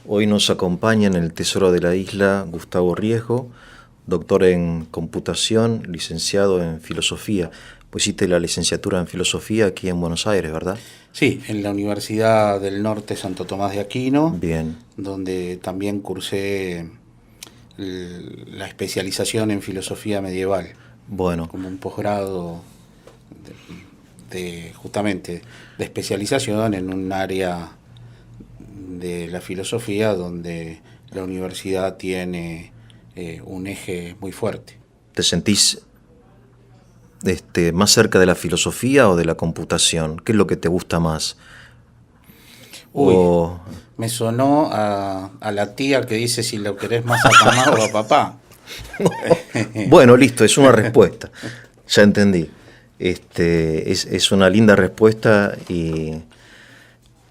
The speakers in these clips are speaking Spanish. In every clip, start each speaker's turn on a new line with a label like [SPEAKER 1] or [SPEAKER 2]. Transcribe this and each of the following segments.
[SPEAKER 1] Hoy nos acompaña en el Tesoro de la Isla Gustavo Riesgo, doctor en computación, licenciado en filosofía. Pues hiciste la licenciatura en filosofía aquí en Buenos Aires, ¿verdad?
[SPEAKER 2] Sí, en la Universidad del Norte Santo Tomás de Aquino,
[SPEAKER 1] Bien,
[SPEAKER 2] donde también cursé la especialización en filosofía medieval,
[SPEAKER 1] bueno,
[SPEAKER 2] como un posgrado justamente de especialización en un área de la filosofía donde la universidad tiene un eje muy fuerte.
[SPEAKER 1] ¿te sentís más cerca de la filosofía o de la computación? ¿Qué es lo que te gusta más?
[SPEAKER 2] Uy,
[SPEAKER 1] O,
[SPEAKER 2] me sonó a la tía que dice si lo querés más a mamá o a papá.
[SPEAKER 1] bueno, listo, es una respuesta. Ya entendí. Es una linda respuesta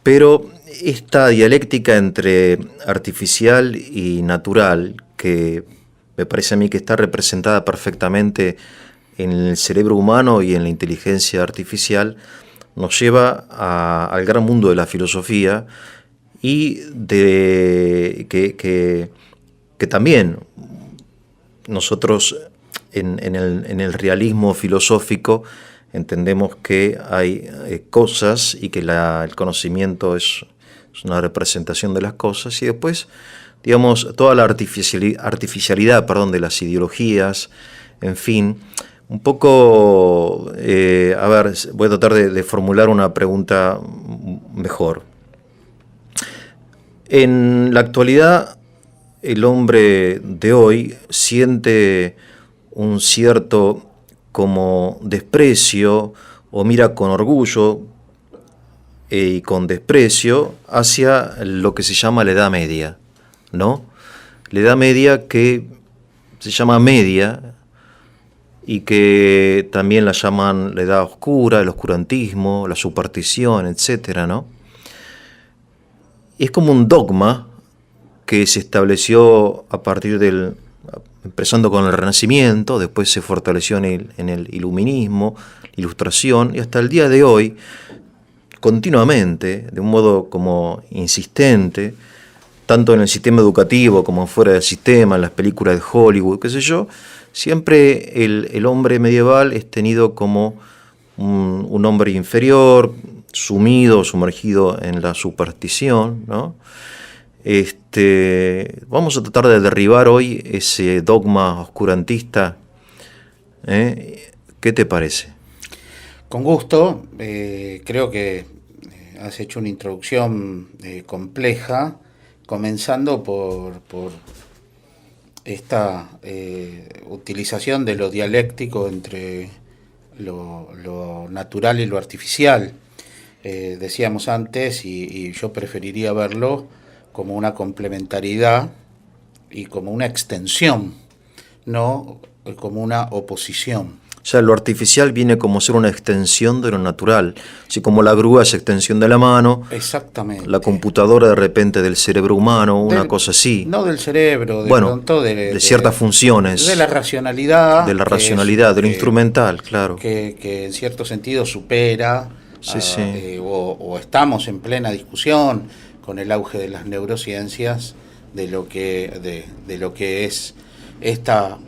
[SPEAKER 1] pero esta dialéctica entre artificial y natural, que me parece a mí que está representada perfectamente en el cerebro humano y en la inteligencia artificial, nos lleva al gran mundo de la filosofía y que también nosotros en el realismo filosófico entendemos que hay cosas y que el conocimiento es una representación de las cosas, y después, digamos, toda la artificialidad, perdón, de las ideologías, en fin. Un poco, a ver, voy a tratar de formular una pregunta mejor. En la actualidad, el hombre de hoy siente un cierto como desprecio o mira con orgullo y con desprecio hacia lo que se llama la Edad Media, ¿no? La Edad Media, que se llama media y que también la llaman la Edad Oscura, el oscurantismo, la superstición, etcétera, ¿no? Es como un dogma que se estableció a partir empezando con el Renacimiento, después se fortaleció en el Iluminismo, Ilustración, y hasta el día de hoy, continuamente, de un modo como insistente, tanto en el sistema educativo como fuera del sistema, en las películas de Hollywood, qué sé yo, siempre el hombre medieval es tenido como un hombre inferior, sumido, sumergido en la superstición, ¿no? Vamos a tratar de derribar hoy ese dogma oscurantista. ¿Qué te parece?
[SPEAKER 2] Con gusto, creo que has hecho una introducción compleja, comenzando por esta utilización de lo dialéctico entre lo natural y lo artificial. Decíamos antes, y yo preferiría verlo como una complementariedad y como una extensión, no como una oposición.
[SPEAKER 1] O sea, lo artificial viene como ser una extensión de lo natural. Así como la grúa es extensión de la mano, la
[SPEAKER 2] Exactamente.
[SPEAKER 1] computadora de repente del cerebro humano, una
[SPEAKER 2] Del,
[SPEAKER 1] cosa así.
[SPEAKER 2] no del cerebro, de
[SPEAKER 1] Bueno,
[SPEAKER 2] pronto
[SPEAKER 1] de ciertas
[SPEAKER 2] de la
[SPEAKER 1] funciones, de
[SPEAKER 2] racionalidad,
[SPEAKER 1] la racionalidad, de lo instrumental, claro.
[SPEAKER 2] que en cierto sentido supera,
[SPEAKER 1] Sí, sí.
[SPEAKER 2] o estamos en plena discusión con el auge de las neurociencias de lo que es esta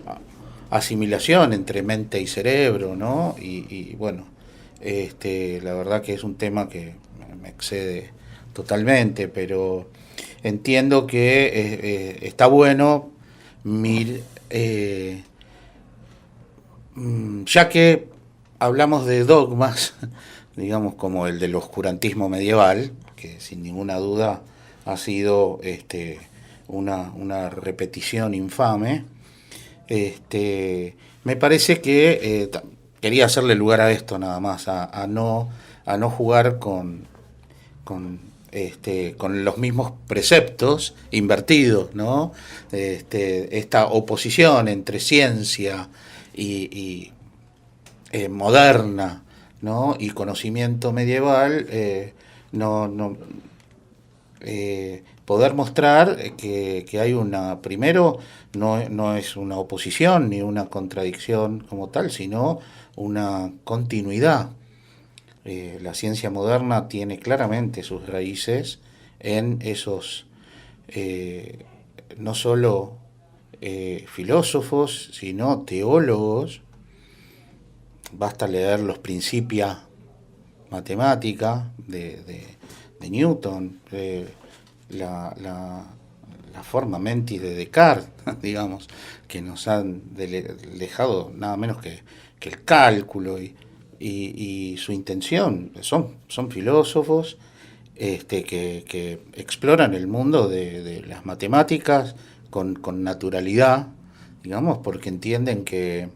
[SPEAKER 2] asimilación entre mente y cerebro, ¿no? Y bueno, la verdad que es un tema que me excede totalmente, pero entiendo que está bueno mir, eh, ya que hablamos de dogmas, digamos como el del oscurantismo medieval, que sin ninguna duda ha sido una repetición infame, me parece que quería hacerle lugar a esto nada más, a no jugar con los mismos preceptos invertidos, ¿no? Esta oposición entre ciencia y moderna, ¿no? Y conocimiento medieval, no, poder mostrar que hay primero, no es una oposición ni una contradicción como tal, sino una continuidad. La ciencia moderna tiene claramente sus raíces en esos no solo filósofos, sino teólogos. Basta leer los Principia Mathematica de Newton, la forma mentis de Descartes, digamos, que nos han dejado nada menos que el cálculo y su intención. Son filósofos que exploran el mundo de las matemáticas con naturalidad, digamos, porque entienden que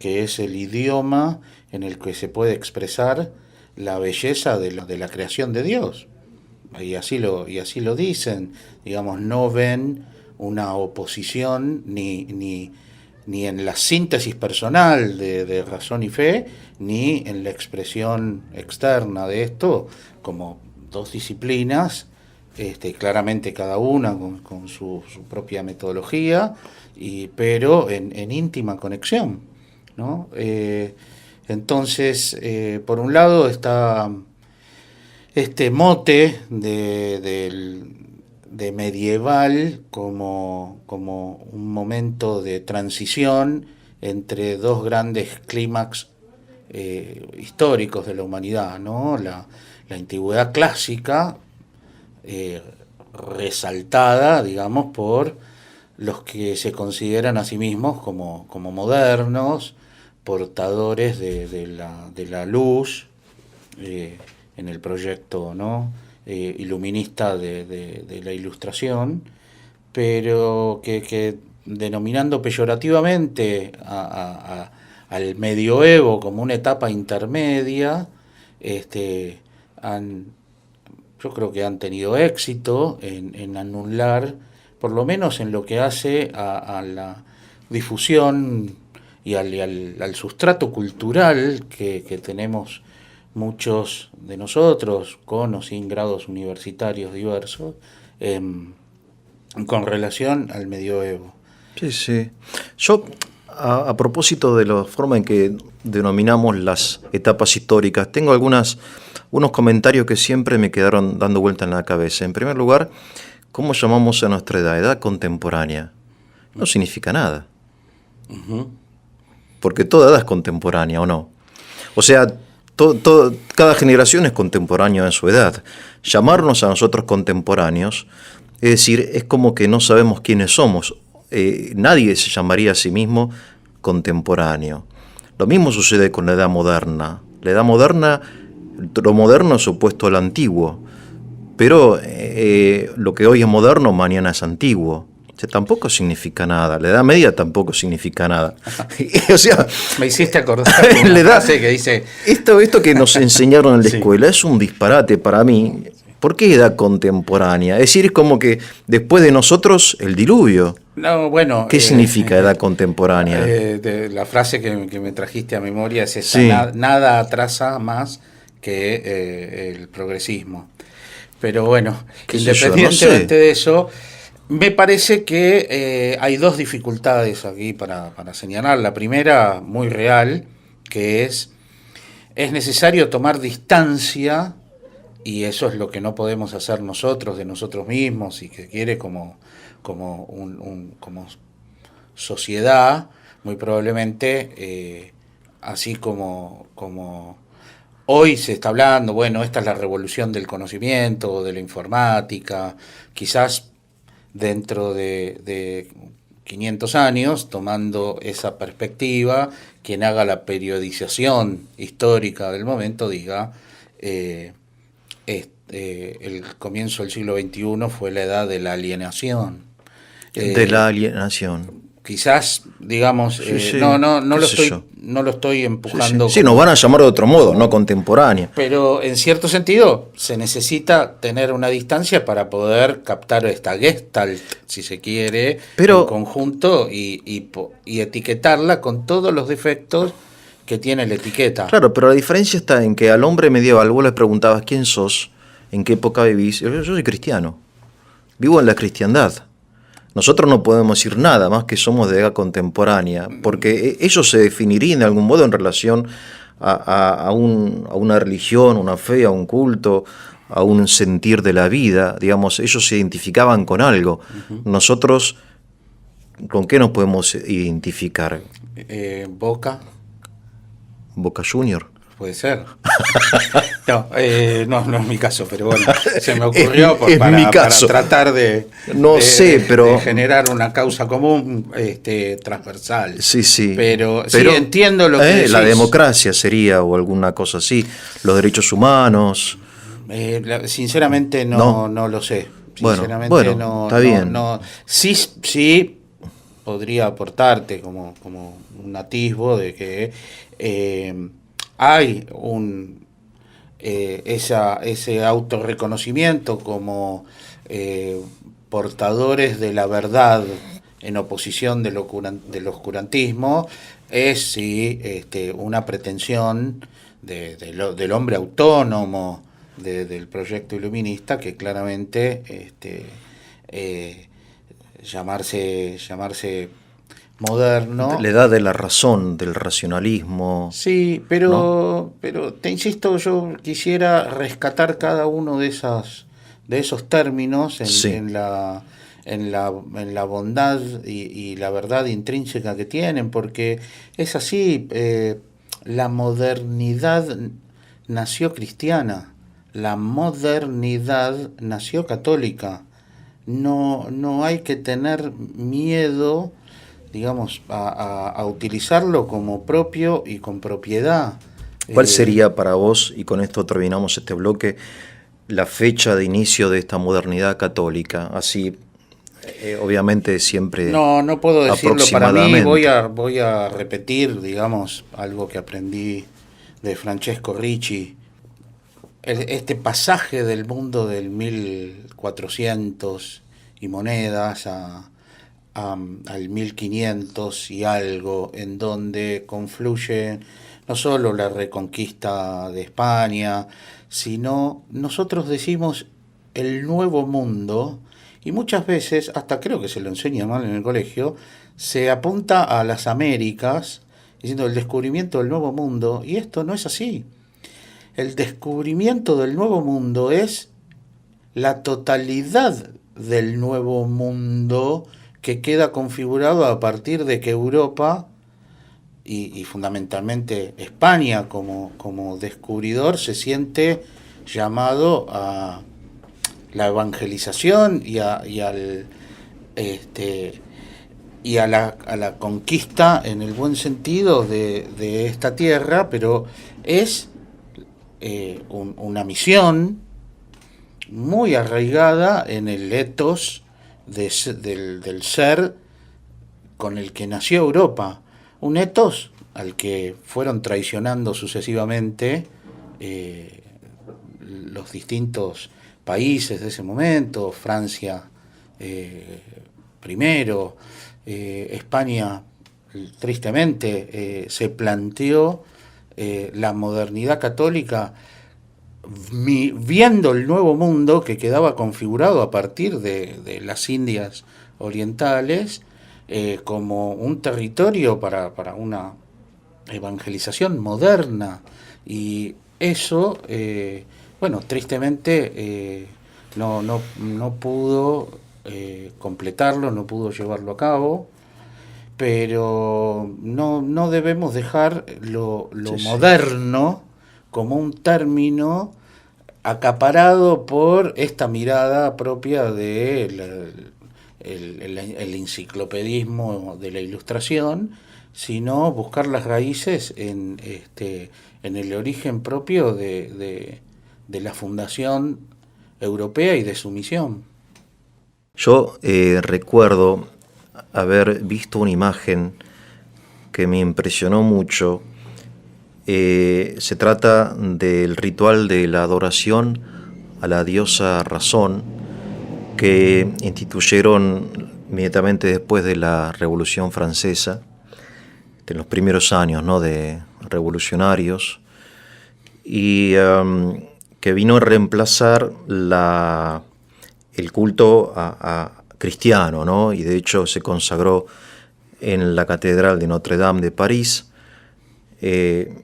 [SPEAKER 2] es el idioma en el que se puede expresar la belleza de la creación de Dios. Y así lo dicen, digamos, no ven una oposición ni en la síntesis personal de razón y fe, ni en la expresión externa de esto, como dos disciplinas, claramente cada una con su propia metodología, pero en íntima conexión, ¿no? Entonces, por un lado está este mote de medieval como un momento de transición entre dos grandes clímax históricos de la humanidad, ¿no? La antigüedad clásica, resaltada, digamos, por los que se consideran a sí mismos como modernos, portadores de la luz, en el proyecto, ¿no? Iluminista de la Ilustración, pero que denominando peyorativamente al medioevo como una etapa intermedia, yo creo que han tenido éxito en anular, por lo menos en lo que hace a la difusión y al sustrato cultural que tenemos muchos de nosotros, con o sin grados universitarios diversos, con relación al medioevo.
[SPEAKER 1] Sí, sí. Yo, a propósito de la forma en que denominamos las etapas históricas, tengo unos comentarios que siempre me quedaron dando vuelta en la cabeza. En primer lugar, ¿cómo llamamos a nuestra edad contemporánea? No significa nada. Uh-huh. Porque toda edad es contemporánea, ¿o no? O sea, cada generación es contemporánea en su edad. Llamarnos a nosotros contemporáneos, es decir, es como que no sabemos quiénes somos. Nadie se llamaría a sí mismo contemporáneo. Lo mismo sucede con la edad moderna. La edad moderna, lo moderno es opuesto al antiguo, pero lo que hoy es moderno, mañana es antiguo. O sea, tampoco significa nada. La Edad Media tampoco significa nada.
[SPEAKER 2] O sea, me hiciste acordar de una frase que dice...
[SPEAKER 1] Esto que nos enseñaron en la escuela es un disparate para mí. ¿Por qué edad contemporánea? Es decir, es como que después de nosotros, el diluvio.
[SPEAKER 2] No, bueno...
[SPEAKER 1] ¿Qué significa edad contemporánea?
[SPEAKER 2] La frase que me trajiste a memoria es esa.
[SPEAKER 1] Sí.
[SPEAKER 2] Nada atrasa más que el progresismo. Pero bueno, independientemente de eso... Me parece que hay dos dificultades aquí para señalar. La primera, muy real, que es necesario tomar distancia, y eso es lo que no podemos hacer nosotros de nosotros mismos, y que quiere como sociedad, muy probablemente, así como hoy se está hablando, bueno, esta es la revolución del conocimiento, de la informática, quizás dentro de 500 años, tomando esa perspectiva, quien haga la periodización histórica del momento diga el comienzo del siglo XXI fue la edad de la alienación.
[SPEAKER 1] De la alienación.
[SPEAKER 2] Quizás, digamos,
[SPEAKER 1] Sí,
[SPEAKER 2] no lo estoy empujando.
[SPEAKER 1] Sí, nos van a llamar de otro modo, no contemporánea.
[SPEAKER 2] Pero en cierto sentido se necesita tener una distancia para poder captar esta gestalt, si se quiere, en conjunto y etiquetarla con todos los defectos que tiene la etiqueta.
[SPEAKER 1] Claro, pero la diferencia está en que al hombre medieval vos le preguntabas quién sos, en qué época vivís. Yo soy cristiano, vivo en la cristiandad. Nosotros no podemos decir nada más que somos de edad contemporánea, porque ellos se definirían de algún modo en relación a una religión, una fe, a un culto, a un sentir de la vida, digamos, ellos se identificaban con algo. Nosotros, ¿con qué nos podemos identificar?
[SPEAKER 2] Boca.
[SPEAKER 1] Boca Junior.
[SPEAKER 2] Puede ser. No, no es mi caso, pero bueno, se me ocurrió
[SPEAKER 1] mi caso.
[SPEAKER 2] para tratar de,
[SPEAKER 1] pero
[SPEAKER 2] de generar una causa común transversal.
[SPEAKER 1] Sí.
[SPEAKER 2] Pero sí entiendo lo que decís.
[SPEAKER 1] La democracia sería, o alguna cosa así, los derechos humanos.
[SPEAKER 2] Sinceramente no lo sé. Sinceramente
[SPEAKER 1] bueno, está bien.
[SPEAKER 2] Sí podría aportarte como un atisbo de que hay ese autorreconocimiento como portadores de la verdad en oposición del oscurantismo, es sí una pretensión del hombre autónomo del proyecto iluminista, que claramente llamarse moderno.
[SPEAKER 1] Le da de la razón, del racionalismo.
[SPEAKER 2] Sí, pero te insisto, yo quisiera rescatar cada uno de esos términos en la bondad y la verdad intrínseca que tienen, porque es así. La modernidad nació cristiana, la modernidad nació católica. No hay que tener miedo, digamos, a utilizarlo como propio y con propiedad.
[SPEAKER 1] ¿Cuál sería para vos, y con esto terminamos este bloque, la fecha de inicio de esta modernidad católica? Así, obviamente siempre
[SPEAKER 2] no puedo decirlo para mí. Voy a repetir, digamos, algo que aprendí de Francesco Ricci. Este pasaje del mundo del 1400 y monedas al 1500 y algo, en donde confluye no solo la reconquista de España, sino, nosotros decimos, el nuevo mundo, y muchas veces, hasta creo que se lo enseña mal en el colegio, se apunta a las Américas, diciendo el descubrimiento del nuevo mundo, y esto no es así. El descubrimiento del nuevo mundo es la totalidad del nuevo mundo, que queda configurado a partir de que Europa y fundamentalmente España como descubridor se siente llamado a la evangelización y a la conquista en el buen sentido de esta tierra, pero es una misión muy arraigada en el ethos del ser con el que nació Europa, un ethos al que fueron traicionando sucesivamente los distintos países de ese momento. Francia primero, España tristemente se planteó la modernidad católica viendo el nuevo mundo que quedaba configurado a partir de las Indias orientales como un territorio para una evangelización moderna, y eso tristemente no pudo completarlo, no pudo llevarlo a cabo, pero no debemos dejar lo moderno como un término acaparado por esta mirada propia del el enciclopedismo de la Ilustración, sino buscar las raíces en el origen propio de la fundación europea y de su misión.
[SPEAKER 1] Yo recuerdo haber visto una imagen que me impresionó mucho. Se trata del ritual de la adoración a la diosa Razón, que instituyeron inmediatamente después de la Revolución Francesa, en los primeros años, ¿no?, de revolucionarios, y que vino a reemplazar el culto a cristiano, ¿no? Y de hecho se consagró en la Catedral de Notre Dame de París,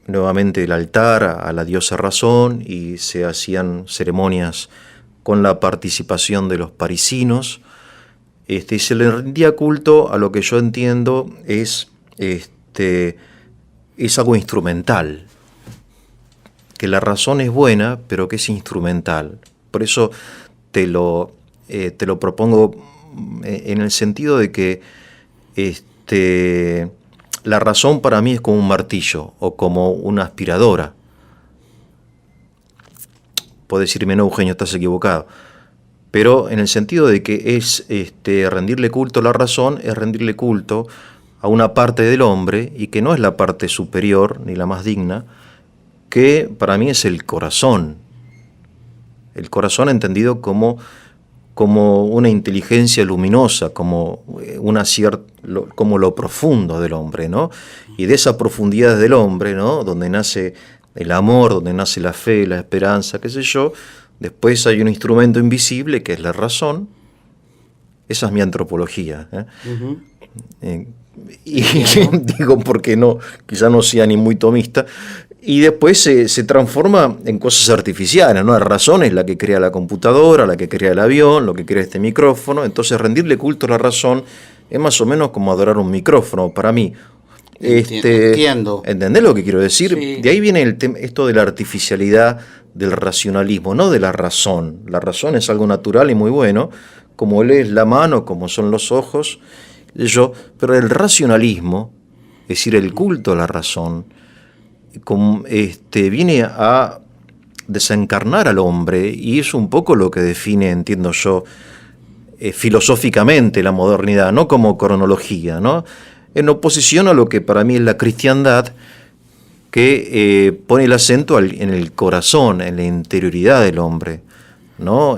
[SPEAKER 1] nuevamente el altar a la diosa razón y se hacían ceremonias con la participación de los parisinos. Y se le rendía culto a lo que yo entiendo es algo instrumental, que la razón es buena, pero que es instrumental. Por eso te lo propongo en el sentido de que la razón para mí es como un martillo o como una aspiradora. Puedes decirme, no, Eugenio, estás equivocado. Pero en el sentido de que es rendirle culto a la razón, es rendirle culto a una parte del hombre, y que no es la parte superior ni la más digna, que para mí es el corazón. El corazón entendido como una inteligencia luminosa, como como lo profundo del hombre, ¿no? Y de esa profundidad del hombre, ¿no? Donde nace el amor, donde nace la fe, la esperanza, qué sé yo. Después hay un instrumento invisible que es la razón. Esa es mi antropología.
[SPEAKER 2] Uh-huh.
[SPEAKER 1] Y digo porque no, quizá no sea ni muy tomista. Y después se transforma en cosas artificiales, ¿no? La razón es la que crea la computadora, la que crea el avión, lo que crea este micrófono. Entonces rendirle culto a la razón es más o menos como adorar un micrófono para mí.
[SPEAKER 2] Entiendo.
[SPEAKER 1] ¿Entendés lo que quiero decir?
[SPEAKER 2] Sí.
[SPEAKER 1] De ahí viene esto de la artificialidad del racionalismo, no de la razón. La razón es algo natural y muy bueno, como es la mano, como son los ojos, pero el racionalismo, es decir, el culto a la razón, viene a desencarnar al hombre, y es un poco lo que define, entiendo yo, filosóficamente la modernidad, no como cronología, ¿no? En oposición a lo que para mí es la cristiandad, que pone el acento en el corazón, en la interioridad del hombre, ¿no?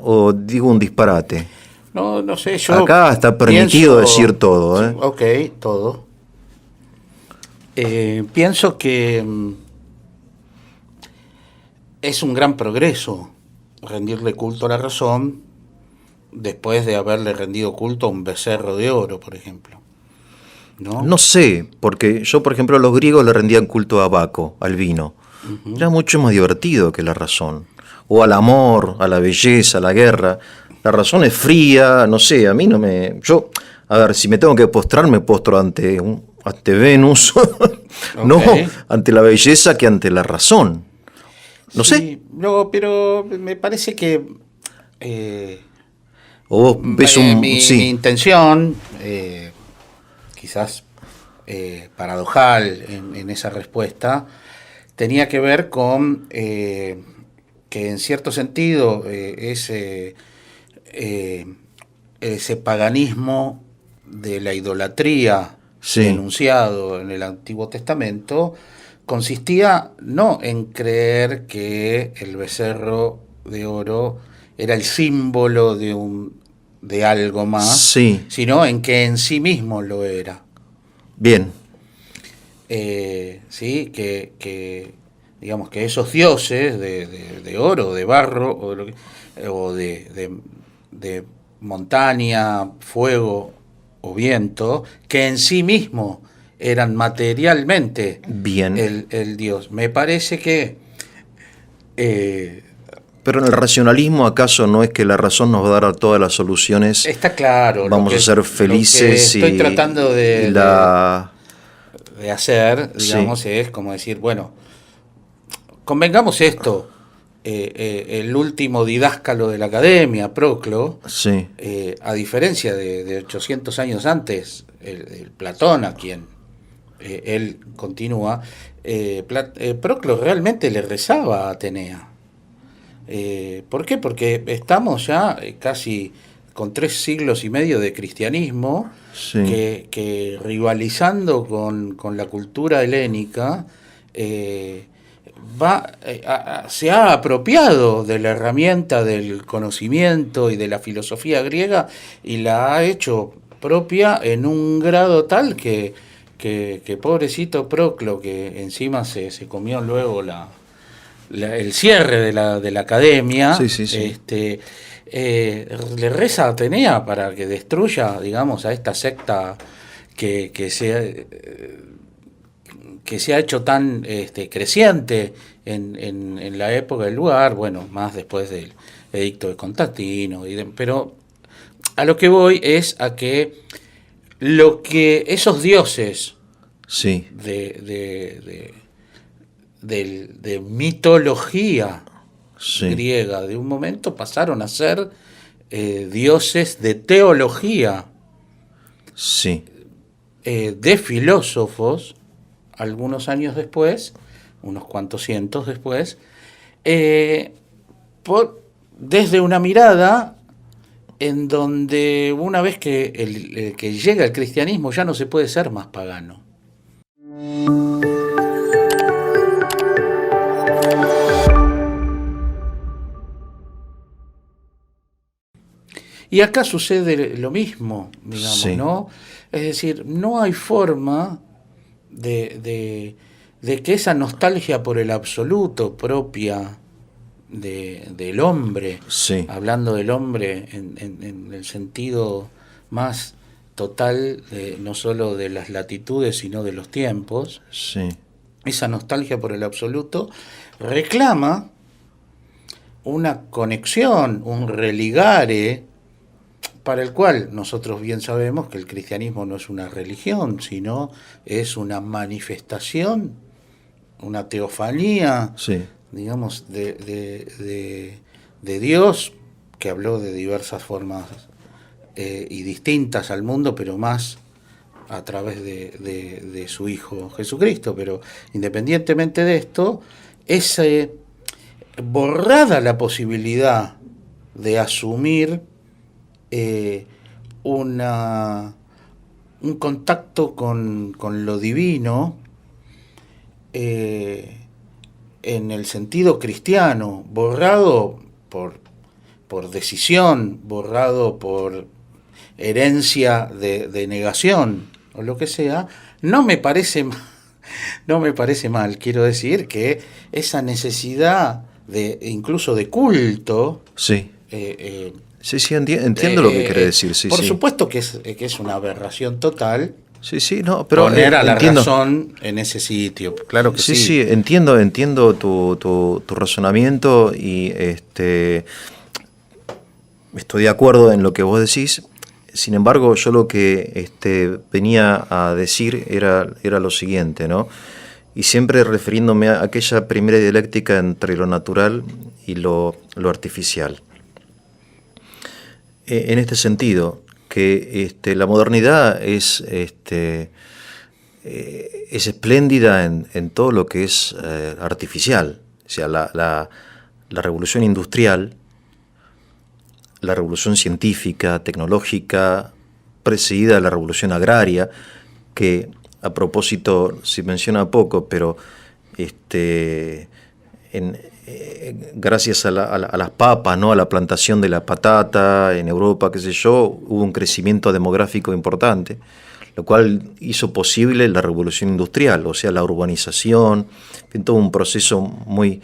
[SPEAKER 1] O digo un disparate.
[SPEAKER 2] No sé, yo
[SPEAKER 1] acá está permitido decir todo, ¿eh?
[SPEAKER 2] Ok, todo. Pienso que es un gran progreso rendirle culto a la razón después de haberle rendido culto a un becerro de oro, por ejemplo. No
[SPEAKER 1] sé, porque yo, por ejemplo, a los griegos le rendían culto a Baco, al vino. Uh-huh. Era mucho más divertido que la razón. O al amor, a la belleza, a la guerra. La razón es fría, no sé, a mí no me... a ver, si me tengo que postrar, me postro ante Venus, okay. No ante la belleza que ante la razón. No sé.
[SPEAKER 2] No, pero me parece que...
[SPEAKER 1] o vos ves
[SPEAKER 2] mi intención, quizás paradojal en esa respuesta, tenía que ver con que en cierto sentido ese paganismo de la idolatría denunciado en el Antiguo Testamento consistía no en creer que el becerro de oro era el símbolo de algo más, sino en que en sí mismo lo era.
[SPEAKER 1] Bien.
[SPEAKER 2] Sí, que digamos que esos dioses de oro, de barro, o de montaña, fuego o viento, que en sí mismo eran materialmente el dios. Me parece que...
[SPEAKER 1] pero en el racionalismo, ¿acaso no es que la razón nos va a dar todas las soluciones?
[SPEAKER 2] Está claro.
[SPEAKER 1] Vamos a ser felices.
[SPEAKER 2] Lo que estoy tratando de hacer, digamos, es como decir, bueno, convengamos esto. El último didáscalo de la academia, Proclo, a diferencia de 800 años antes, el Platón, a quien él continúa, Proclo realmente le rezaba a Atenea. ¿Por qué? Porque estamos ya casi con 3 siglos y medio de cristianismo, que rivalizando con la cultura helénica, se ha apropiado de la herramienta del conocimiento y de la filosofía griega y la ha hecho propia en un grado tal que pobrecito Proclo, que encima se comió luego el cierre de la academia, le reza a Atenea para que destruya, digamos, a esta secta que que se ha hecho tan creciente en la época del lugar, bueno, más después del edicto de Constantino, pero a lo que voy es a que lo que esos dioses
[SPEAKER 1] Sí,
[SPEAKER 2] de mitología
[SPEAKER 1] sí,
[SPEAKER 2] griega de un momento pasaron a ser dioses de teología,
[SPEAKER 1] sí,
[SPEAKER 2] de filósofos, algunos años después, unos cuantos cientos después, eh, desde una mirada en donde una vez que llega el cristianismo ya no se puede ser más pagano. Y acá sucede lo mismo, digamos,
[SPEAKER 1] sí,
[SPEAKER 2] ¿no? Es decir, no hay forma de que esa nostalgia por el absoluto propia del hombre,
[SPEAKER 1] sí,
[SPEAKER 2] hablando del hombre en el sentido más total, no solo de las latitudes, sino de los tiempos,
[SPEAKER 1] sí,
[SPEAKER 2] esa nostalgia por el absoluto reclama una conexión, un religare, para el cual nosotros bien sabemos que el cristianismo no es una religión, sino es una manifestación, una teofanía,
[SPEAKER 1] sí,
[SPEAKER 2] digamos, de Dios, que habló de diversas formas y distintas al mundo, pero más a través de su Hijo Jesucristo. Pero independientemente de esto, es borrada la posibilidad de asumir un contacto con lo divino en el sentido cristiano, borrado por decisión, borrado por herencia de negación o lo que sea, no me parece no me parece mal. Quiero decir que esa necesidad de incluso de culto
[SPEAKER 1] sí.
[SPEAKER 2] eh,
[SPEAKER 1] Sí, sí, entiendo lo que quiere decir, sí,
[SPEAKER 2] por
[SPEAKER 1] sí.
[SPEAKER 2] supuesto que es una aberración total
[SPEAKER 1] Sí, sí, no, pero
[SPEAKER 2] poner a la
[SPEAKER 1] entiendo.
[SPEAKER 2] razón en ese sitio. Claro que
[SPEAKER 1] Sí,
[SPEAKER 2] sí.
[SPEAKER 1] sí, entiendo tu razonamiento y estoy de acuerdo en lo que vos decís. Sin embargo, yo lo que venía a decir era lo siguiente, ¿no? Y siempre refiriéndome a aquella primera dialéctica entre lo natural y lo artificial. En este sentido, que la modernidad es espléndida en todo lo que es artificial. O sea, la revolución industrial, la revolución científica, tecnológica, precedida de la revolución agraria, que a propósito se menciona poco, pero gracias a las papas, ¿no? A la plantación de la patata en Europa, qué sé yo, hubo un crecimiento demográfico importante, lo cual hizo posible la revolución industrial, o sea, la urbanización, en todo un proceso muy,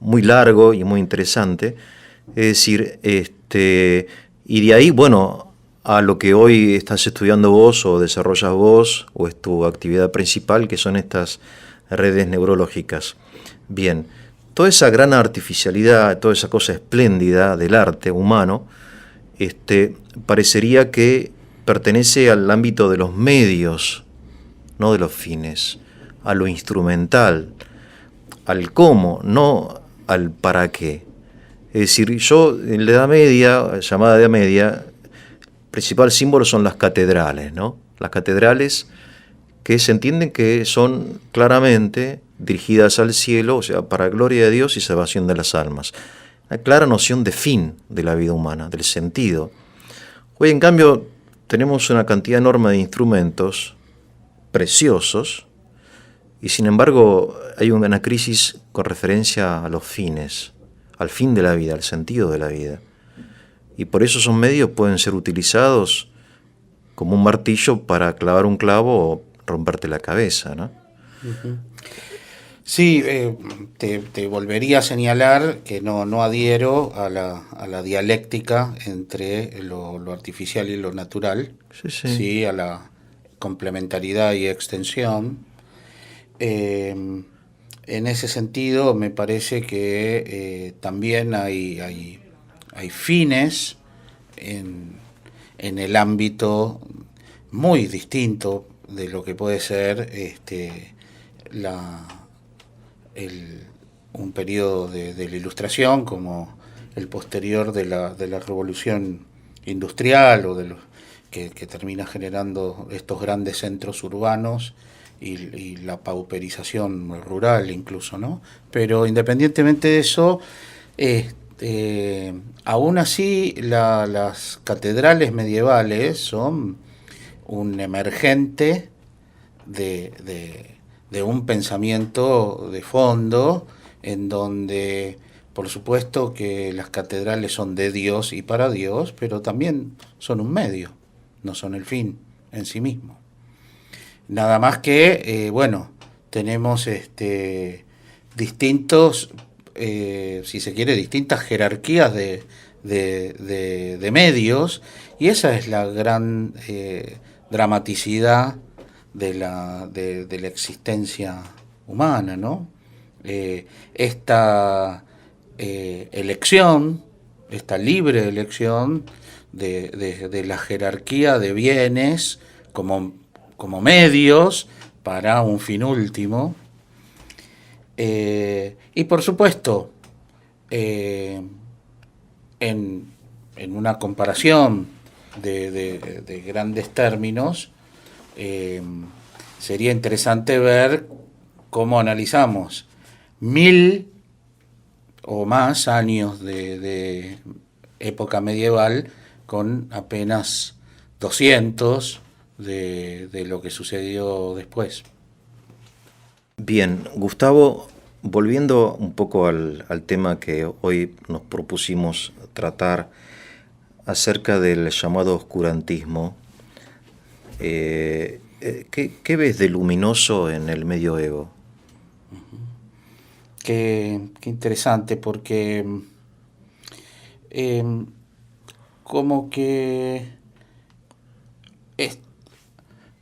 [SPEAKER 1] muy largo y muy interesante. Es decir, y de ahí, bueno, a lo que hoy estás estudiando vos o desarrollas vos, o es tu actividad principal, que son estas redes neurológicas. Bien, toda esa gran artificialidad, toda esa cosa espléndida del arte humano, parecería que pertenece al ámbito de los medios, no de los fines, a lo instrumental, al cómo, no al para qué. Es decir, yo en la Edad Media, llamada Edad Media, el principal símbolo son las catedrales, ¿no? Las catedrales que se entienden que son claramente dirigidas al cielo, o sea, para gloria de Dios y salvación de las almas. Una clara noción de fin de la vida humana, del sentido. Hoy, en cambio, tenemos una cantidad enorme de instrumentos preciosos y, sin embargo, hay una crisis con referencia a los fines, al fin de la vida, al sentido de la vida. Y por eso esos medios pueden ser utilizados como un martillo para clavar un clavo o romperte la cabeza, ¿no?
[SPEAKER 2] Uh-huh. Sí, te volvería a señalar que no adhiero a la dialéctica entre lo artificial y lo natural,
[SPEAKER 1] Sí, sí.
[SPEAKER 2] sí, a la complementariedad y extensión, En ese sentido, me parece que también hay fines en el ámbito muy distinto de lo que puede ser la, el, un periodo de la Ilustración, como el posterior de la Revolución Industrial, o de los que termina generando estos grandes centros urbanos y la pauperización rural incluso, ¿no? Pero independientemente de eso, aún así las catedrales medievales son un emergente de un pensamiento de fondo, en donde por supuesto que las catedrales son de Dios y para Dios, pero también son un medio, no son el fin en sí mismo. Nada más que, bueno, tenemos distintos, si se quiere, distintas jerarquías de medios, y esa es la gran dramaticidad de la existencia humana, ¿no? Esta elección, esta libre elección de la jerarquía de bienes como medios para un fin último. Y por supuesto, en una comparación de grandes términos, sería interesante ver cómo analizamos 1000 o más años de época medieval con apenas 200 de lo que sucedió después.
[SPEAKER 1] Bien, Gustavo, volviendo un poco al tema que hoy nos propusimos tratar acerca del llamado oscurantismo, ¿qué ves de luminoso en el medioevo?
[SPEAKER 2] Qué interesante, porque como que es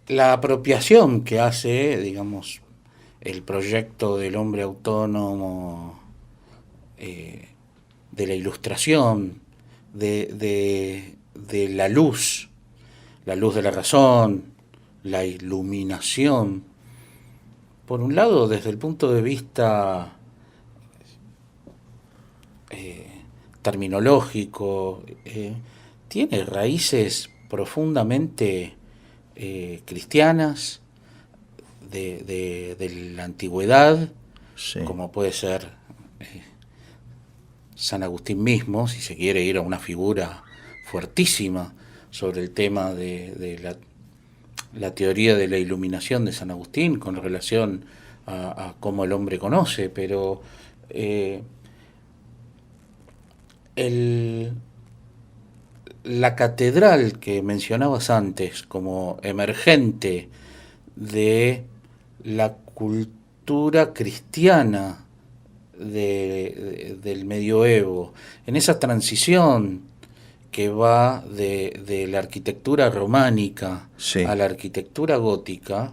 [SPEAKER 2] la apropiación que hace, digamos, el proyecto del hombre autónomo, de la Ilustración, de la luz de la razón, la iluminación. Por un lado, desde el punto de vista terminológico, tiene raíces profundamente cristianas, de la antigüedad,
[SPEAKER 1] Sí,
[SPEAKER 2] como puede ser San Agustín mismo, si se quiere ir a una figura fuertísima sobre el tema de la teoría de la iluminación de San Agustín con relación a cómo el hombre conoce, pero la catedral que mencionabas antes como emergente de la cultura cristiana del medioevo, en esa transición que va de la arquitectura románica
[SPEAKER 1] sí,
[SPEAKER 2] a la arquitectura gótica,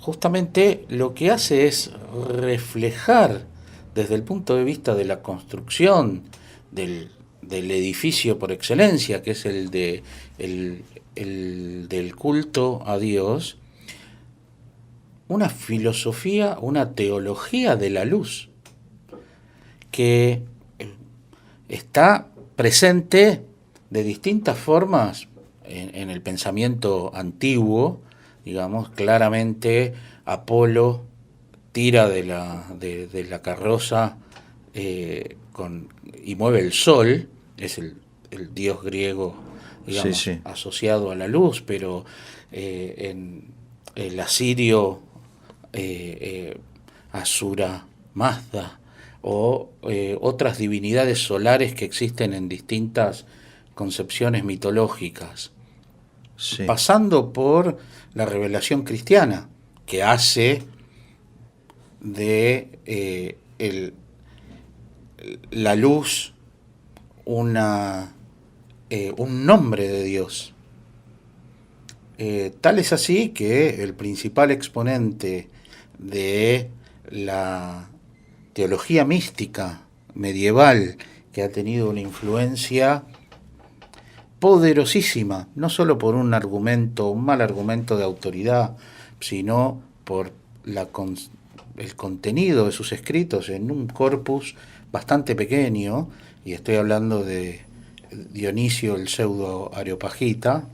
[SPEAKER 2] justamente lo que hace es reflejar desde el punto de vista de la construcción del edificio por excelencia, que es el del culto a Dios, una filosofía, una teología de la luz, que está presente de distintas formas en el pensamiento antiguo. Digamos, claramente Apolo tira de la carroza y mueve el sol, es el dios griego, digamos,
[SPEAKER 1] sí, sí.
[SPEAKER 2] asociado a la luz, pero en el asirio Asura Mazda, o otras divinidades solares que existen en distintas concepciones mitológicas,
[SPEAKER 1] Sí,
[SPEAKER 2] pasando por la revelación cristiana, que hace de la luz un nombre de Dios. Tal es así que el principal exponente de la teología mística medieval, que ha tenido una influencia poderosísima, no solo por un mal argumento de autoridad, sino por el contenido de sus escritos en un corpus bastante pequeño, y estoy hablando de Dionisio el Pseudo Areopagita,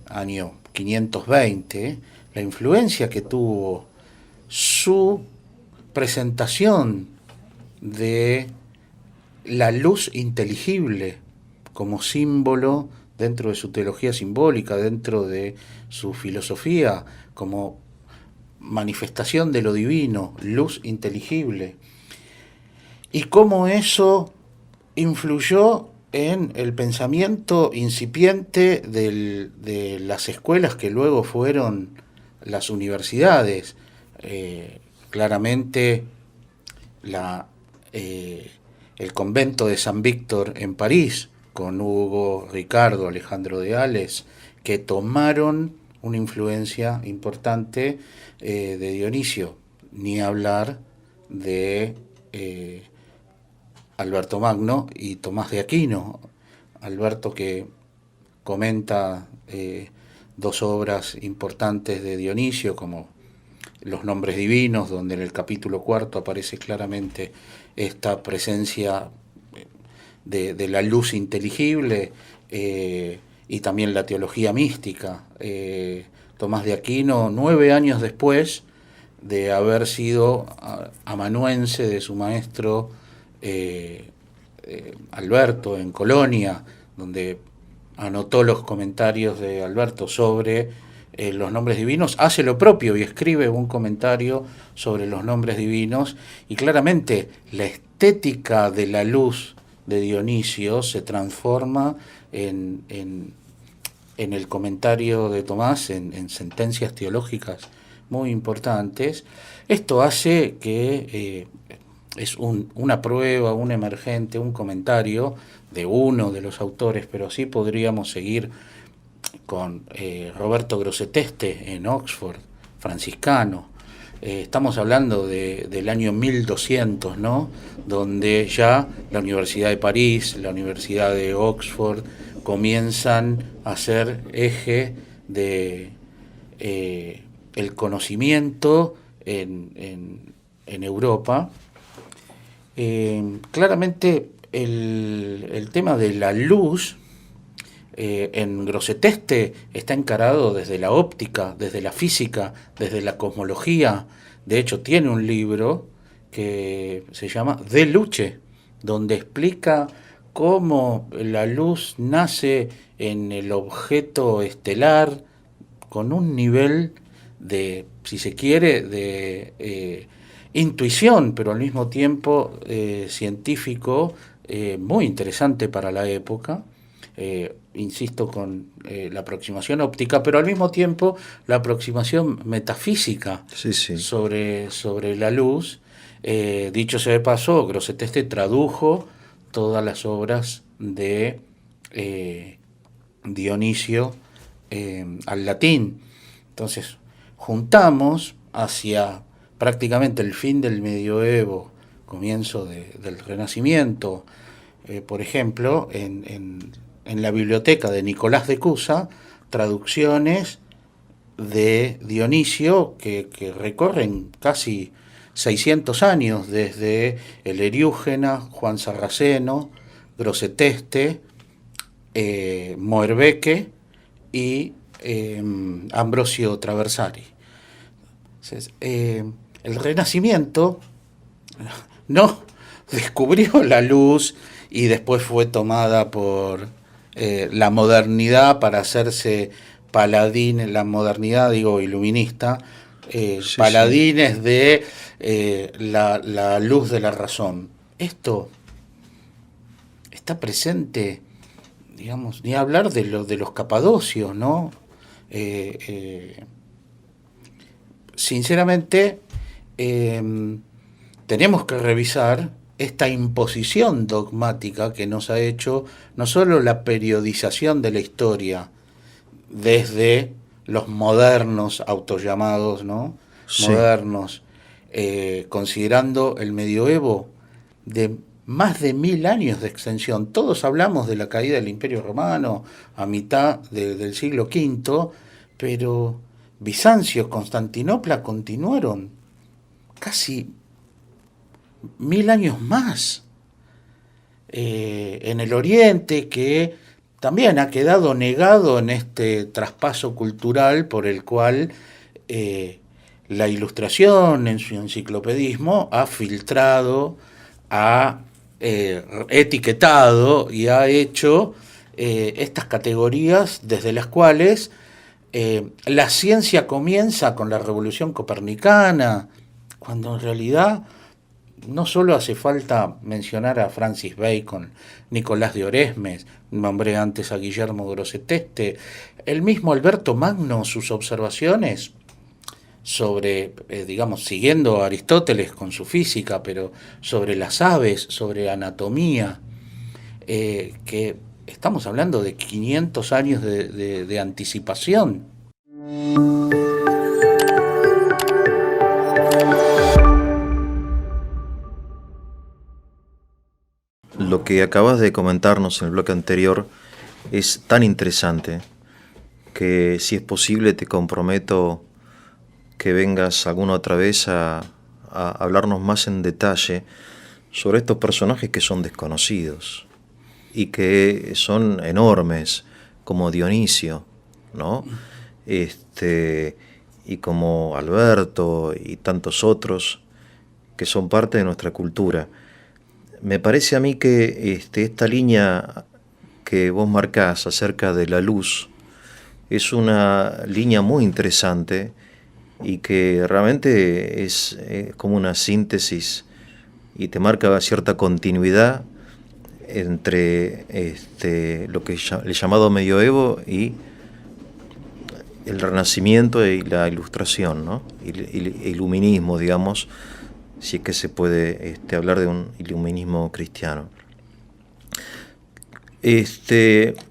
[SPEAKER 2] año 520, la influencia que tuvo su presentación de la luz inteligible como símbolo dentro de su teología simbólica, dentro de su filosofía, como manifestación de lo divino, luz inteligible, y cómo eso influyó en el pensamiento incipiente de las escuelas que luego fueron las universidades. Claramente el convento de San Víctor en París, con Hugo, Ricardo, Alejandro de Ales, que tomaron una influencia importante de Dionisio, ni hablar de Alberto Magno y Tomás de Aquino. Alberto, que comenta dos obras importantes de Dionisio, como Los Nombres Divinos, donde en el capítulo 4 aparece claramente esta presencia de la luz inteligible, y también la teología mística. Tomás de Aquino, 9 años después de haber sido amanuense de su maestro Alberto en Colonia, donde anotó los comentarios de Alberto sobre los nombres divinos, hace lo propio y escribe un comentario sobre los nombres divinos, y claramente la estética de la luz de Dionisio se transforma en el comentario de Tomás en sentencias teológicas muy importantes. Esto hace que es una prueba, un emergente, un comentario de uno de los autores, pero sí podríamos seguir con Roberto Grosseteste en Oxford, franciscano. Estamos hablando del año 1200, ¿no? Donde ya la Universidad de París, la Universidad de Oxford comienzan a ser eje de el conocimiento en Europa. Claramente el tema de la luz en Grosseteste está encarado desde la óptica, desde la física, desde la cosmología. De hecho, tiene un libro que se llama De Luce, donde explica cómo la luz nace en el objeto estelar con un nivel de, si se quiere, de intuición, pero al mismo tiempo científico, muy interesante para la época. Insisto, con la aproximación óptica, pero al mismo tiempo la aproximación metafísica
[SPEAKER 1] Sí, sí.
[SPEAKER 2] sobre la luz. Dicho sea de paso, Grosseteste tradujo todas las obras de Dionisio al latín. Entonces, juntamos hacia prácticamente el fin del medioevo, comienzo del Renacimiento, por ejemplo, en la biblioteca de Nicolás de Cusa, traducciones de Dionisio que recorren casi 600 años, desde el Eriúgena, Juan Sarraceno, Grosseteste, Moerbeke y Ambrosio Traversari. Entonces, el Renacimiento no descubrió la luz y después fue tomada por la modernidad para hacerse paladín, la modernidad digo iluminista, paladines sí. De la luz de la razón. Esto está presente, digamos, ni hablar de los capadocios, ¿no? Sinceramente, tenemos que revisar esta imposición dogmática que nos ha hecho no solo la periodización de la historia desde los modernos autollamados, ¿no?
[SPEAKER 1] Sí,
[SPEAKER 2] modernos, considerando el medioevo de más de 1000 años de extensión. Todos hablamos de la caída del Imperio Romano a mitad del siglo V, pero Bizancio, Constantinopla continuaron casi 1000 años más. En el Oriente, que también ha quedado negado en este traspaso cultural por el cual la Ilustración en su enciclopedismo ha filtrado, ha etiquetado y ha hecho estas categorías desde las cuales la ciencia comienza con la revolución copernicana, cuando en realidad no solo hace falta mencionar a Francis Bacon, Nicolás de Oresmes, nombré antes a Guillermo Grosseteste, el mismo Alberto Magno, sus observaciones sobre, digamos, siguiendo a Aristóteles con su física, pero sobre las aves, sobre anatomía, que estamos hablando de 500 años de anticipación.
[SPEAKER 1] lo que acabas de comentarnos en el bloque anterior es tan interesante que, si es posible, te comprometo que vengas alguna otra vez a hablarnos más en detalle sobre estos personajes que son desconocidos y que son enormes, como Dionisio, ¿no? Y como Alberto y tantos otros que son parte de nuestra cultura. Me parece a mí que esta línea que vos marcás acerca de la luz es una línea muy interesante y que realmente es como una síntesis y te marca cierta continuidad entre lo que es el llamado medioevo y el Renacimiento y la Ilustración, ¿no? El iluminismo, digamos, si es que se puede hablar de un iluminismo cristiano.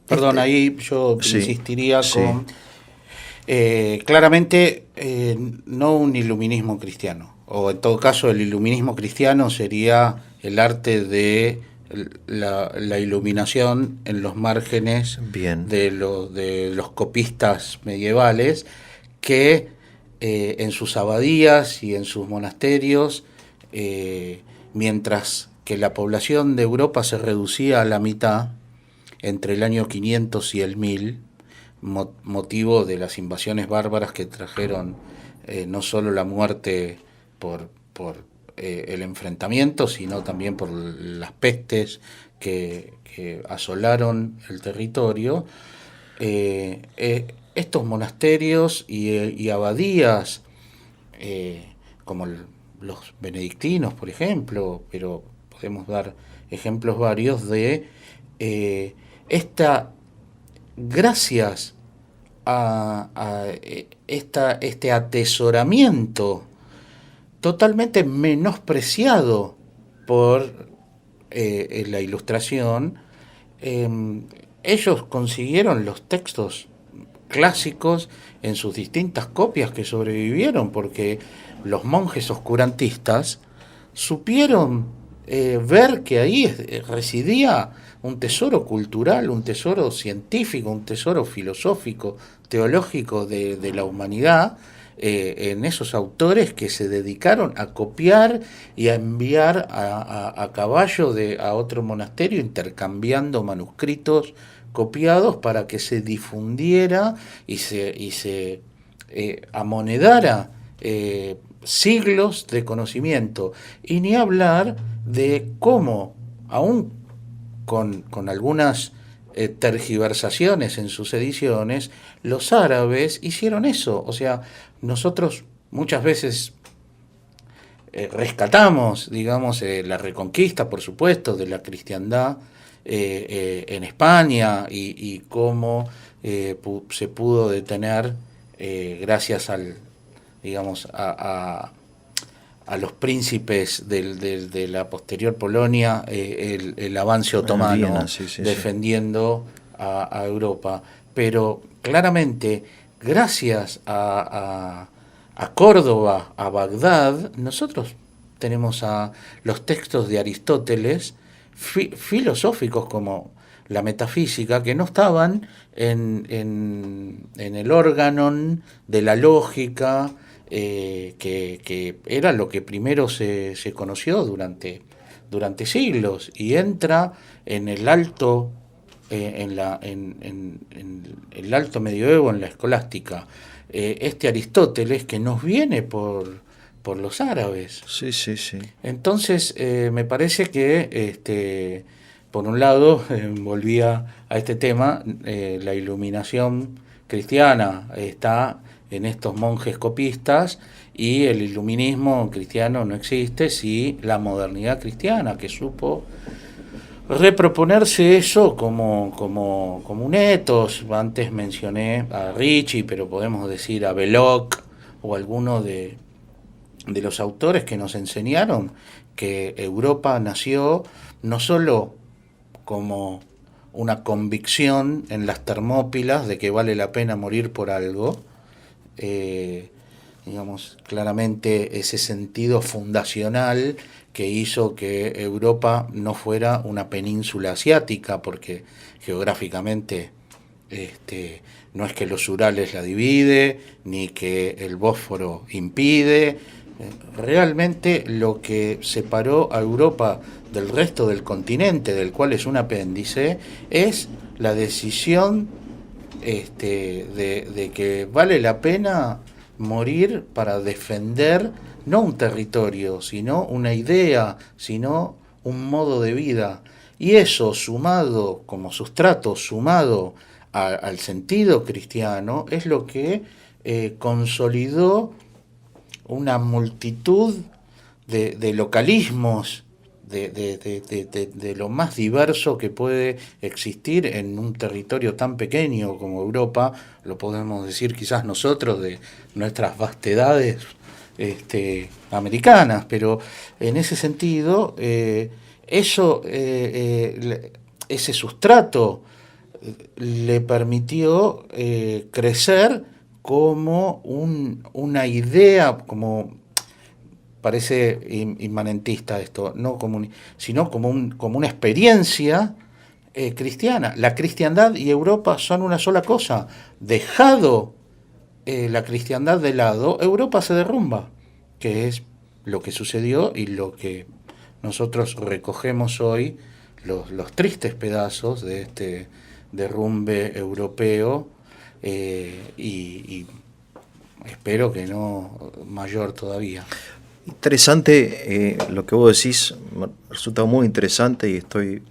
[SPEAKER 2] Perdón, ahí yo
[SPEAKER 1] Sí,
[SPEAKER 2] insistiría
[SPEAKER 1] sí,
[SPEAKER 2] con claramente no un iluminismo cristiano, o en todo caso el iluminismo cristiano sería el arte de la iluminación en los márgenes
[SPEAKER 1] bien,
[SPEAKER 2] de los copistas medievales que en sus abadías y en sus monasterios, mientras que la población de Europa se reducía a la mitad entre el año 500 y el 1000, motivo de las invasiones bárbaras que trajeron no solo la muerte por el enfrentamiento, sino también por las pestes que asolaron el territorio. Estos monasterios y abadías, como los benedictinos, por ejemplo, pero podemos dar ejemplos varios de gracias a este atesoramiento totalmente menospreciado por la Ilustración, ellos consiguieron los textos clásicos en sus distintas copias que sobrevivieron, porque los monjes oscurantistas supieron ver que ahí residía un tesoro cultural, un tesoro científico, un tesoro filosófico, teológico de la humanidad, en esos autores que se dedicaron a copiar y a enviar a caballo a otro monasterio, intercambiando manuscritos copiados para que se difundiera y se amonedara siglos de conocimiento. Y ni hablar de cómo, aún con algunas tergiversaciones en sus ediciones, los árabes hicieron eso. O sea, nosotros muchas veces rescatamos, digamos, la reconquista, por supuesto, de la cristiandad en España y cómo se pudo detener gracias digamos, a los príncipes de la posterior Polonia, el avance otomano,
[SPEAKER 1] Viena, sí,
[SPEAKER 2] defendiendo a Europa. Pero claramente, gracias a a Córdoba, a Bagdad, nosotros tenemos a los textos de Aristóteles filosóficos como la metafísica, que no estaban en el órganon de la lógica, que era lo que primero se conoció durante siglos, y entra en el alto en el alto medioevo, en la escolástica, este Aristóteles, que nos viene por los árabes.
[SPEAKER 1] Sí, sí, sí.
[SPEAKER 2] Entonces, me parece que, por un lado, volvía a este tema, la iluminación cristiana está en estos monjes copistas, y el iluminismo cristiano no existe si la modernidad cristiana, que supo reproponerse eso como un ethos. Antes mencioné a Ricci, pero podemos decir a Belloc o alguno de los autores que nos enseñaron que Europa nació no solo como una convicción en las Termópilas de que vale la pena morir por algo, digamos, claramente ese sentido fundacional que hizo que Europa no fuera una península asiática, porque geográficamente no es que los Urales la divide, ni que el Bósforo impide. Realmente lo que separó a Europa del resto del continente, del cual es un apéndice, es la decisión de que vale la pena morir para defender no un territorio, sino una idea, sino un modo de vida. Y eso sumado, como sustrato, sumado al sentido cristiano, es lo que consolidó una multitud de localismos, de lo más diverso que puede existir en un territorio tan pequeño como Europa. Lo podemos decir quizás nosotros de nuestras vastedades americanas, pero en ese sentido, ese sustrato le permitió crecer como una idea, como parece inmanentista esto, no sino como una experiencia cristiana. La cristiandad y Europa son una sola cosa. Dejado la cristiandad de lado, Europa se derrumba, que es lo que sucedió y lo que nosotros recogemos hoy, los tristes pedazos de este derrumbe europeo, y espero que no mayor todavía.
[SPEAKER 1] Interesante lo que vos decís, me resulta muy interesante y estoy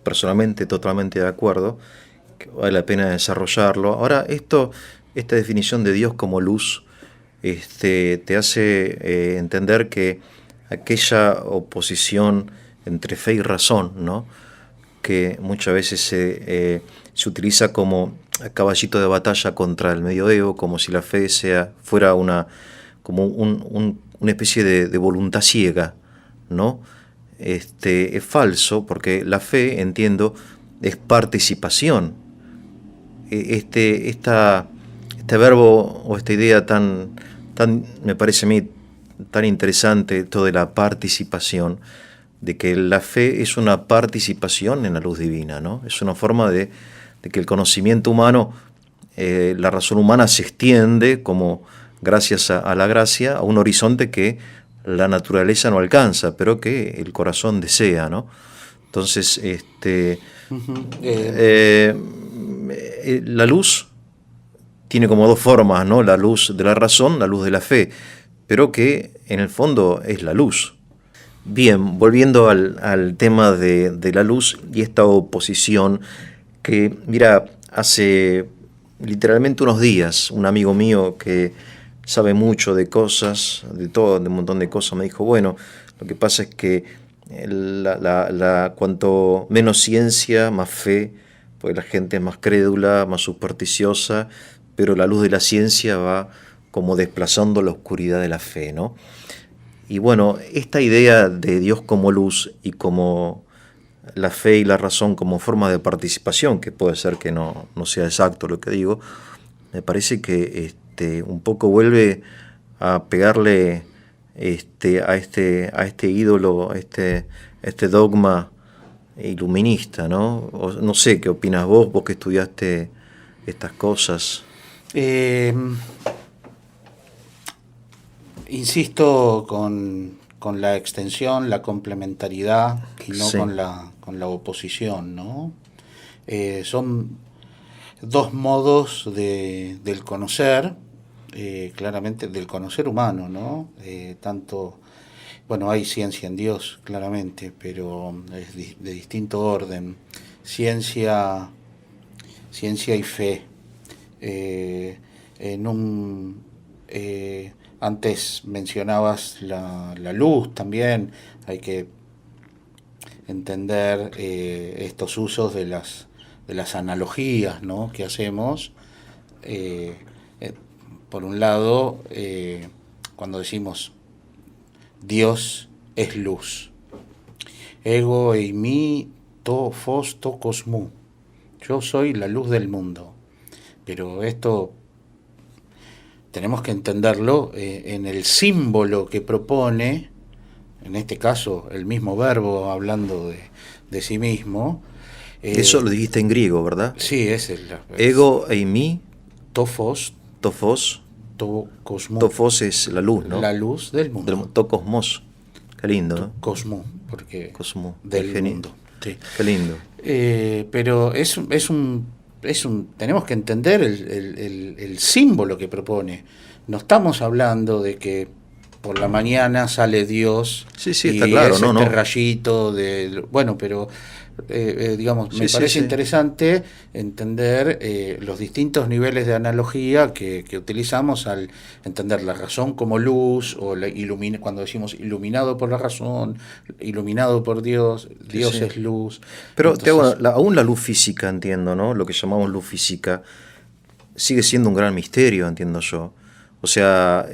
[SPEAKER 1] personalmente totalmente de acuerdo, que vale la pena desarrollarlo. Ahora, esta definición de Dios como luz te hace entender que aquella oposición entre fe y razón, ¿no?, que muchas veces se utiliza como caballito de batalla contra el medioevo, como si la fe fuera una especie de voluntad ciega, ¿no? Es falso, porque la fe, entiendo, es participación. Este verbo o esta idea tan, me parece a mí tan interesante, esto de la participación, de que la fe es una participación en la luz divina, ¿no? Es una forma de que el conocimiento humano, la razón humana se extiende como gracias a la gracia a un horizonte que la naturaleza no alcanza, pero que el corazón desea, ¿no? Entonces, la luz tiene como dos formas, ¿no? La luz de la razón, la luz de la fe, pero que en el fondo es la luz. Bien, volviendo al tema de la luz y esta oposición, que, mira, hace literalmente unos días, un amigo mío que sabe mucho de cosas, de un montón de cosas, me dijo, bueno, lo que pasa es que cuanto menos ciencia, más fe, porque la gente es más crédula, más supersticiosa, pero la luz de la ciencia va como desplazando la oscuridad de la fe, ¿no? Y bueno, esta idea de Dios como luz y como la fe y la razón como forma de participación, que puede ser que no sea exacto lo que digo, me parece que un poco vuelve a pegarle a este ídolo, este dogma iluminista, ¿no? No sé, ¿qué opinas vos que estudiaste estas cosas?
[SPEAKER 2] Insisto con la extensión, la complementariedad y no
[SPEAKER 1] Sí.
[SPEAKER 2] con la oposición, ¿no? Son dos modos del conocer, claramente del conocer humano, ¿no? Tanto, bueno, hay ciencia en Dios, claramente, pero es de distinto orden. Ciencia y fe. En un Antes mencionabas la luz también, hay que entender estos usos de las analogías, ¿no?, que hacemos. Por un lado, cuando decimos Dios es luz, ego eimi to fos to cosmu, yo soy la luz del mundo. Pero esto tenemos que entenderlo en el símbolo que propone, en este caso el mismo verbo hablando de sí mismo.
[SPEAKER 1] Eso lo dijiste en griego, ¿verdad?
[SPEAKER 2] Sí,
[SPEAKER 1] Ego eimi,
[SPEAKER 2] tofos,
[SPEAKER 1] tofos.
[SPEAKER 2] cosmo,
[SPEAKER 1] Tofos es la luz, ¿no?
[SPEAKER 2] la luz del mundo.
[SPEAKER 1] Tocosmos. Qué lindo, ¿no?
[SPEAKER 2] Cosmo, porque
[SPEAKER 1] Cosmo.
[SPEAKER 2] del mundo. Sí.
[SPEAKER 1] Qué lindo.
[SPEAKER 2] Pero tenemos que entender el símbolo que propone. No estamos hablando de que por la mañana sale Dios,
[SPEAKER 1] Sí, sí,
[SPEAKER 2] y
[SPEAKER 1] está claro,
[SPEAKER 2] es
[SPEAKER 1] no,
[SPEAKER 2] este
[SPEAKER 1] no.
[SPEAKER 2] rayito bueno, pero digamos,
[SPEAKER 1] Sí,
[SPEAKER 2] me
[SPEAKER 1] sí,
[SPEAKER 2] parece
[SPEAKER 1] sí.
[SPEAKER 2] interesante entender los distintos niveles de analogía que utilizamos al entender la razón como luz, o cuando decimos iluminado por la razón, iluminado por Dios,
[SPEAKER 1] Sí,
[SPEAKER 2] Dios
[SPEAKER 1] sí.
[SPEAKER 2] es luz.
[SPEAKER 1] Pero te hago,
[SPEAKER 2] Entonces,
[SPEAKER 1] aún la luz física, entiendo, ¿no? Lo que llamamos luz física sigue siendo un gran misterio, entiendo yo. O sea,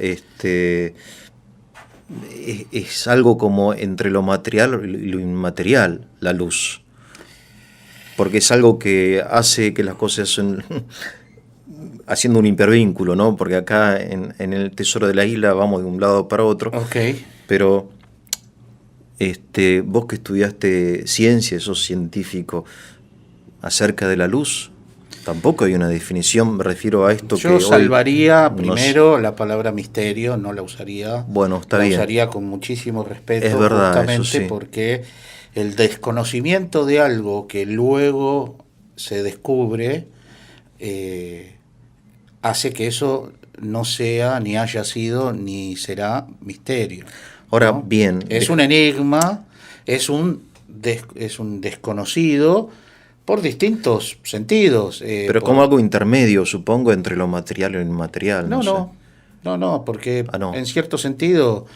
[SPEAKER 1] es algo como entre lo material y lo inmaterial, la luz. Porque es algo que hace que las cosas son haciendo un hipervínculo, ¿no? Porque acá en el Tesoro de la Isla vamos de un lado para otro,
[SPEAKER 2] ok.
[SPEAKER 1] pero vos que estudiaste ciencia, sos científico, acerca de la luz, tampoco hay una definición, me refiero a esto
[SPEAKER 2] Yo
[SPEAKER 1] que
[SPEAKER 2] salvaría
[SPEAKER 1] hoy
[SPEAKER 2] primero la palabra misterio, no la usaría.
[SPEAKER 1] Bueno, está
[SPEAKER 2] La
[SPEAKER 1] bien.
[SPEAKER 2] usaría con muchísimo
[SPEAKER 1] Es
[SPEAKER 2] respeto,
[SPEAKER 1] verdad, eso
[SPEAKER 2] justamente
[SPEAKER 1] sí.
[SPEAKER 2] porque el desconocimiento de algo que luego se descubre hace que eso no sea, ni haya sido, ni será misterio,
[SPEAKER 1] Ahora
[SPEAKER 2] ¿no?
[SPEAKER 1] bien,
[SPEAKER 2] Es un enigma, es un desconocido por distintos sentidos.
[SPEAKER 1] pero como algo intermedio, supongo, entre lo material y lo inmaterial, no sé.
[SPEAKER 2] No, porque
[SPEAKER 1] Ah, no.
[SPEAKER 2] en cierto sentido,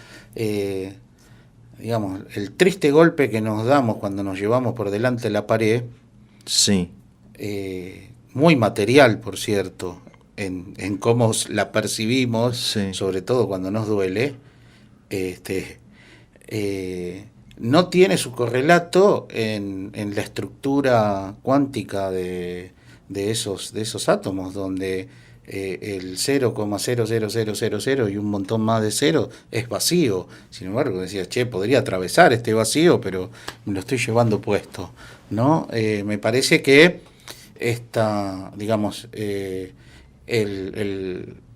[SPEAKER 2] digamos, el triste golpe que nos damos cuando nos llevamos por delante la pared,
[SPEAKER 1] Sí,
[SPEAKER 2] muy material, por cierto, en cómo la percibimos,
[SPEAKER 1] sí.
[SPEAKER 2] sobre todo cuando nos duele, no tiene su correlato en la estructura cuántica de esos átomos, donde el 0,00000 y un montón más de cero es vacío. Sin embargo, decías, che, podría atravesar este vacío, pero me lo estoy llevando puesto, ¿no? Me parece que digamos,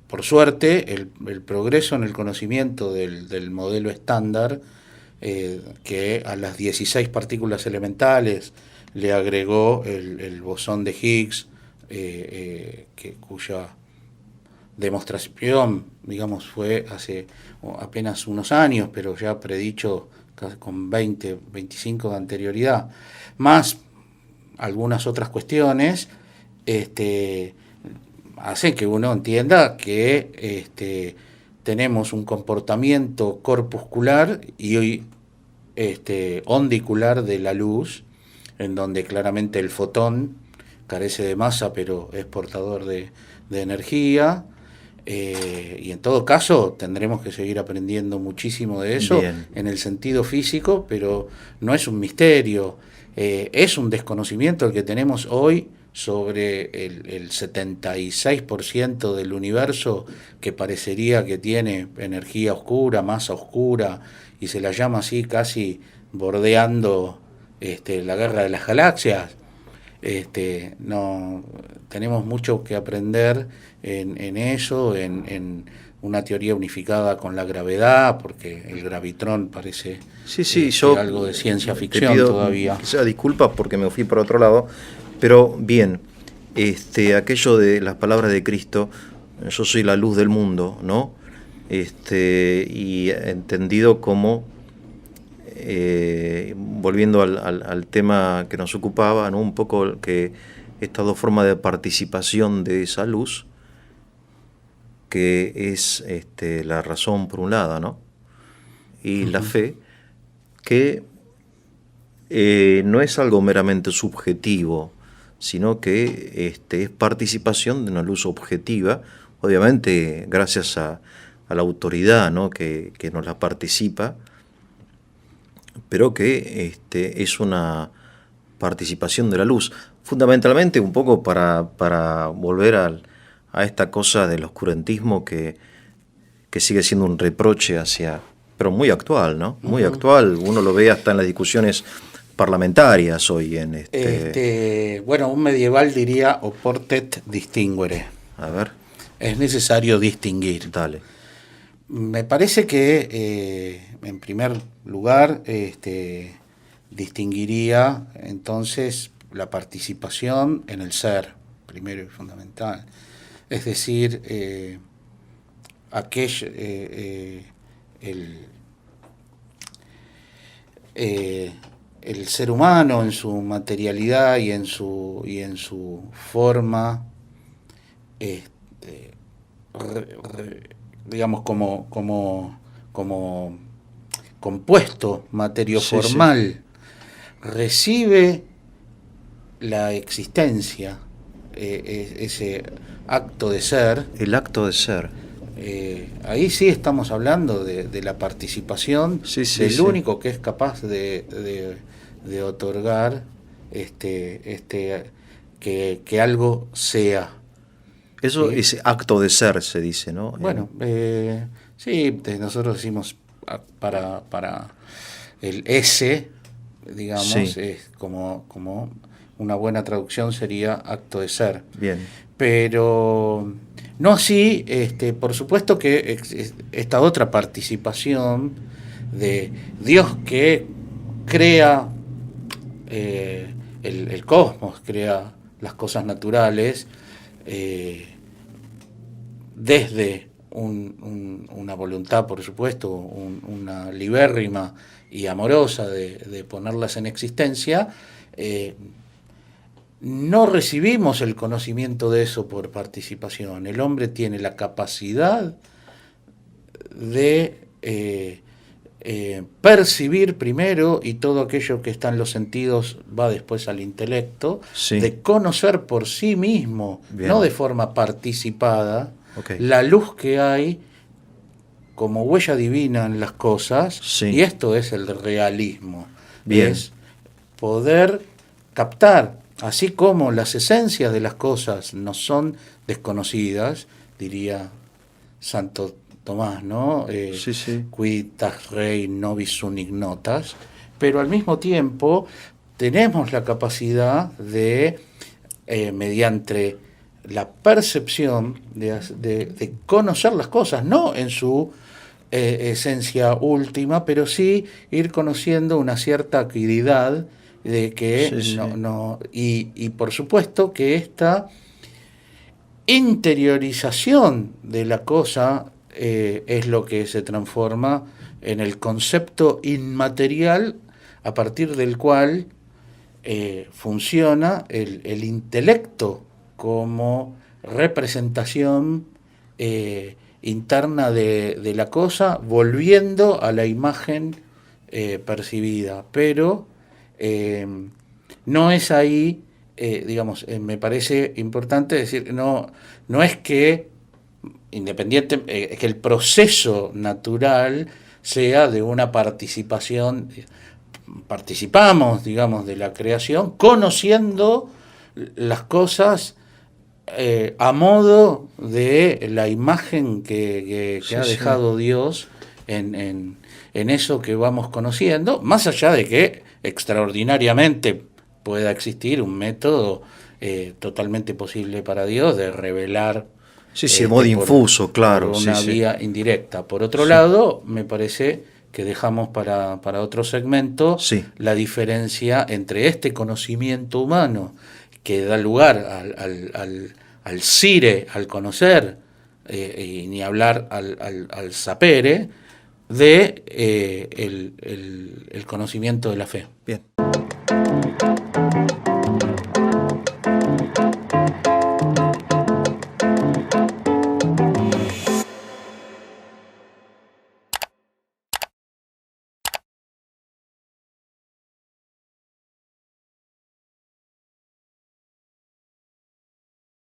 [SPEAKER 2] por suerte, el progreso en el conocimiento del modelo estándar, que a las 16 partículas elementales le agregó el bosón de Higgs, cuya demostración, digamos, fue hace apenas unos años, pero ya predicho con 20, 25 de anterioridad, más algunas otras cuestiones, hacen que uno entienda que tenemos un comportamiento corpuscular y ondicular de la luz, en donde claramente el fotón carece de masa, pero es portador de energía. Y en todo caso tendremos que seguir aprendiendo muchísimo de eso.
[SPEAKER 1] Bien.
[SPEAKER 2] En el sentido físico, pero no es un misterio, es un desconocimiento el que tenemos hoy sobre el 76% del universo, que parecería que tiene energía oscura, masa oscura, y se la llama así casi bordeando la guerra de las galaxias. No tenemos mucho que aprender en eso, en una teoría unificada con la gravedad, porque el gravitrón parece
[SPEAKER 1] yo
[SPEAKER 2] algo de ciencia
[SPEAKER 1] te
[SPEAKER 2] ficción
[SPEAKER 1] pido
[SPEAKER 2] todavía.
[SPEAKER 1] quizá disculpas porque me fui por otro lado, pero bien, aquello de las palabras de Cristo, yo soy la luz del mundo, ¿no? Y entendido como, volviendo al tema que nos ocupaba, ¿no? Un poco que estas dos formas de participación de esa luz, que es la razón por un lado, ¿no? Y la fe, que no es algo meramente subjetivo, sino que es participación de una luz objetiva, obviamente gracias a la autoridad, ¿no? que nos la participa, pero que es una participación de la luz, fundamentalmente un poco para volver a esta cosa del oscurantismo que sigue siendo un reproche pero muy actual, ¿no? Muy actual, uno lo ve hasta en las discusiones parlamentarias hoy en
[SPEAKER 2] bueno, un medieval diría oportet distinguere.
[SPEAKER 1] A ver.
[SPEAKER 2] Es necesario distinguir.
[SPEAKER 1] Dale.
[SPEAKER 2] Me parece que, en primer lugar, distinguiría entonces la participación en el ser, primero y fundamental. Es decir, el ser humano en su materialidad y en su forma, digamos, como compuesto materioformal, recibe la existencia, ese acto de ser.
[SPEAKER 1] El acto de ser.
[SPEAKER 2] Ahí sí estamos hablando de la participación del único que es capaz de otorgar que algo sea.
[SPEAKER 1] Eso es acto de ser, se dice, ¿no?
[SPEAKER 2] Bueno, sí, nosotros decimos para el S, digamos, es como una buena traducción sería acto de ser.
[SPEAKER 1] Bien.
[SPEAKER 2] Pero no así, por supuesto que esta otra participación de Dios que crea el cosmos, crea las cosas naturales, desde una voluntad, por supuesto, una libérrima y amorosa de ponerlas en existencia, no recibimos el conocimiento de eso por participación. El hombre tiene la capacidad de percibir primero, y todo aquello que está en los sentidos va después al intelecto, de conocer por sí mismo, no de forma participada, la luz que hay como huella divina en las cosas, y esto es el realismo. Es poder captar, así como las esencias de las cosas no son desconocidas, diría Santo Tomás, ¿no? Quitas rei nobis sunt ignotas, pero al mismo tiempo tenemos la capacidad de, mediante la percepción, de conocer las cosas, no en su esencia última, pero sí ir conociendo una cierta acuidad de que y por supuesto que esta interiorización de la cosa es lo que se transforma en el concepto inmaterial a partir del cual funciona el intelecto como representación interna de la cosa, volviendo a la imagen percibida, pero no es ahí, digamos, me parece importante decir, no es que independiente, que el proceso natural sea de una participación, participamos, digamos, de la creación, conociendo las cosas a modo de la imagen que
[SPEAKER 1] Sí,
[SPEAKER 2] ha
[SPEAKER 1] sí.
[SPEAKER 2] dejado Dios en eso que vamos conociendo, más allá de que extraordinariamente pueda existir un método totalmente posible para Dios de revelar
[SPEAKER 1] Sí, sí, el modo infuso,
[SPEAKER 2] por
[SPEAKER 1] claro, sí,
[SPEAKER 2] una
[SPEAKER 1] sí.
[SPEAKER 2] vía indirecta. Por otro
[SPEAKER 1] Sí,
[SPEAKER 2] lado, me parece que dejamos para otro segmento
[SPEAKER 1] sí,
[SPEAKER 2] la diferencia entre este conocimiento humano que da lugar al sire, al conocer, y ni hablar al sapere, de el conocimiento de la fe.
[SPEAKER 1] bien.